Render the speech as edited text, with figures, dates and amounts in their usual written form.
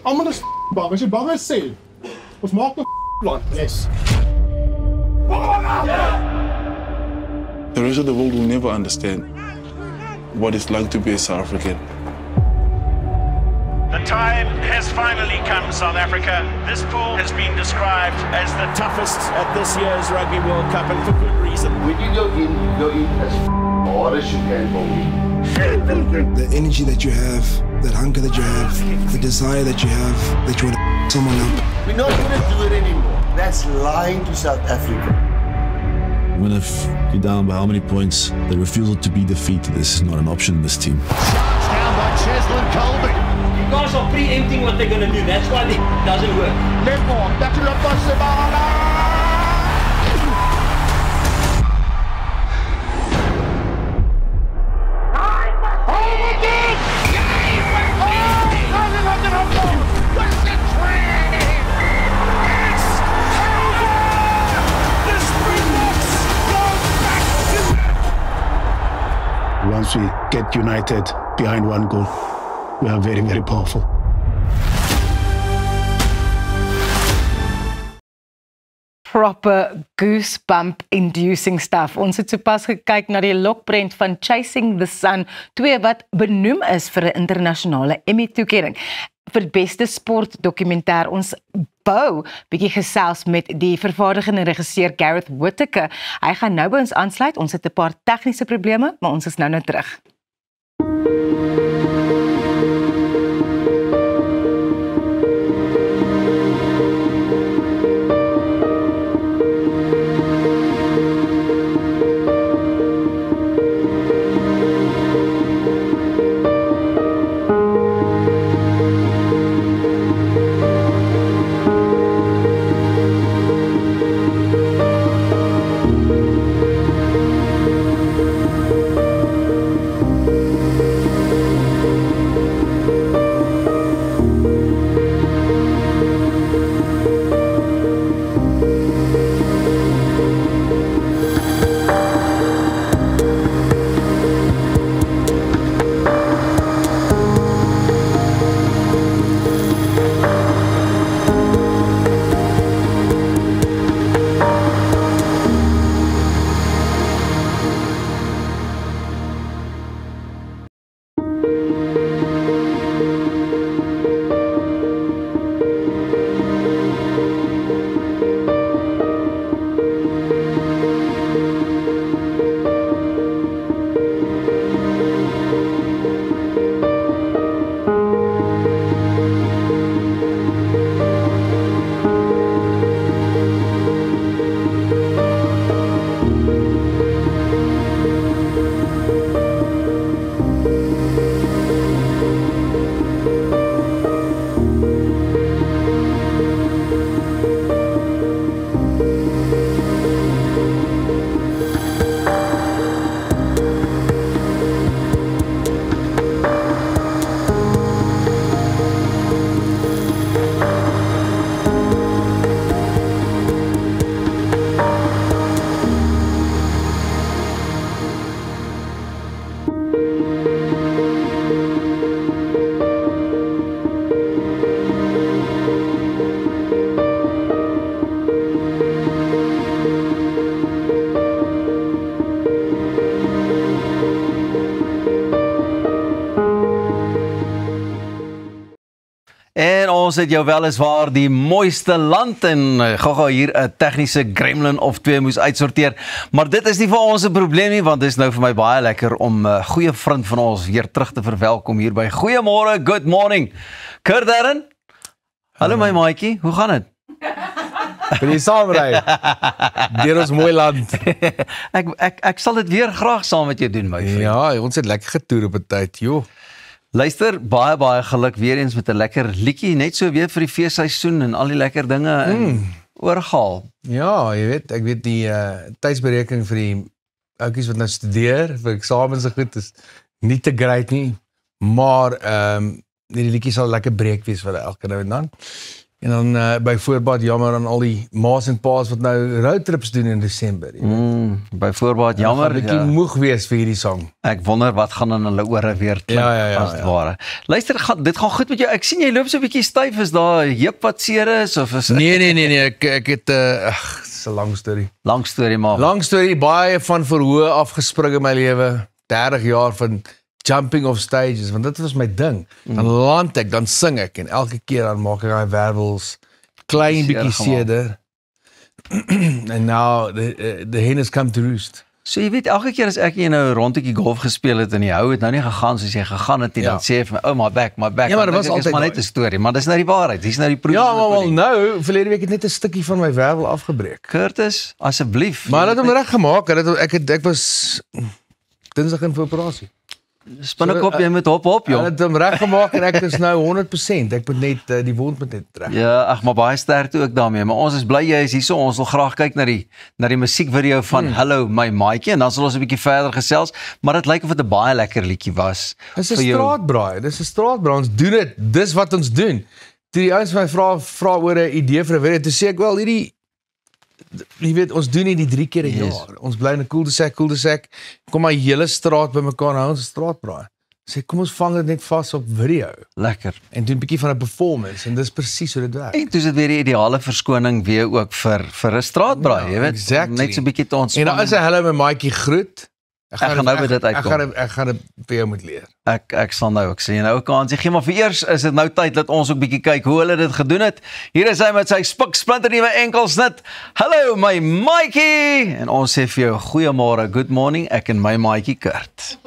Almal is bang. As jy bang is, sê. Ons maak 'n plan. Yes. The rest of the world will never understand what it's like to be a South African. The time has finally come, South Africa. This pool has been described as the toughest at this year's Rugby World Cup, and for good reason. When you go in as hard as you can for me. The energy that you have, that hunger that you have, the desire that you have, that you want to someone up. We're not going to do it anymore. That's lying to South Africa. Even if you're down by how many points, the refusal to be defeated is not an option in this team. Down by Cheslin Colby. You guys are preempting what they're going to do. That's why it doesn't work. Lemon, that's a possible. Once we get united behind one goal, we are very, very powerful. Proper goosebump inducing stuff. Ons het sopas gekyk na die lokprent van Chasing the Sun, 2 wat benoem is vir 'n internasionale Emmy-toekenning vir beste sportdokumentêr. Ons bou bietjie gesels met die vervaardigende regisseur Gareth Whittaker. Hy gaan nou by ons aansluit. Ons het 'n paar tegniese probleme, maar ons is nou terug. En ons het jou weliswaar die mooiste land en gou hier 'n tegniese gremlin of 2 moes uitsorteer. Maar dit is nie vir ons 'n probleem nie, want dit is nou vir my baie lekker om 'n goeie vriend van ons weer terug te verwelkom hier by Goeiemôre, good morning. Kurt Darren? Hallo my maatjie, hoe gaan dit? Wil jy saamry? Deur ons mooi land. Ek sal dit weer graag saam met jou doen, my vriend. Ja, ons het lekker getoer op 'n tyd, joh. Luister, baie geluk weer eens met 'n lekker liedjie, net so weer vir die feesseisoen en al die lekker dinge oorgehaal. Ja, jy weet, ek weet die tydsberekening vir die ouetjies wat nou studeer, vir eksamens en goed, is nie te great nie, maar die liedjie sal lekker breek wees vir elke nou en dan. En dan by voorbaat jammer aan al die ma's en pa's wat nou roadtrips doen in Desember. By voorbaat jammer. Ek gaan 'n bietjie moeg wees vir hierdie sang. Ek wonder wat gaan in hulle ore weer klink as dit ware. Luister, dit gaan goed met jou. Ek sien jy loop so 'n bietjie styf. Is daar heup wat seer is of is Nee, ek het dis 'n lang storie. Lang storie maar. Lang storie, baie van verhoë afgespring in my lewe. 30 jaar van jumping off stages, want dit was my ding. Dan land ek, dan sing ek en elke keer dan maak ek daai wervels klein bietjie seerder. En nou the hen has come to roost. So jy weet, elke keer as ek nou rondetjie golf gespeel het en die hou het nou nie gegaan soos jy gegaan het nie, dan sê jy vir my, oh my back. Ja, maar dit was altyd maar net 'n storie, maar dis nou die waarheid. Dis nou die proef. Ja, maar nou, verlede week het net 'n stukkie van my wervel afgebreek. Curtis, asseblief. Maar hulle het hom reg gemaak. Ek was Dinsdag in vir operasie. Spinnekop, jy moet hop, jong. Hulle het hom reg gemaak en ek is nou 100%. Ek moet net die wond moet net reg. Ja, ag, maar baie sterkte ook daarmee. Maar ons is bly jy is hierso. Ons wil graag kyk na die musiekvideo van Hello My Maatjie en dan sal ons 'n bietjie verder gesels, maar dit lyk of dit 'n baie lekker liedjie was. Dis 'n straatbraai. Dis 'n straatbraai. Ons doen dit. Dis wat ons doen. Toe die ouens my vra oor 'n idee vir 'n video, toe sê ek wel hierdie jy weet, ons doen nie die 3 keer 'n jaar. Ons bly in 'n cul-de-sac. Kom maar hele straat bymekaar hou, ons straatbraai. Sê kom ons vang dit net vas op video. Lekker. En doen 'n bietjie van 'n performance en dis presies hoe dit werk. En dis dit weer die ideale verskoning weer ook vir 'n straatbraai, jy weet. Exactly. Net so 'n bietjie te ontspan. En dan is hy Hello My Maatjie groet. Ek gaan nou by dit uitkom. Ek gaan dit vir jou moet leer. Ek sal nou ook sê nou 'n kansie gee, maar vir eers is dit nou tyd dat ons ook bietjie kyk hoe hulle dit gedoen het. Hier is hy met sy splinter nuwe enkelsnit. Hallo my Maatjie. En ons sê vir jou goeiemôre, good morning. Ek en my Maatjie Kurt.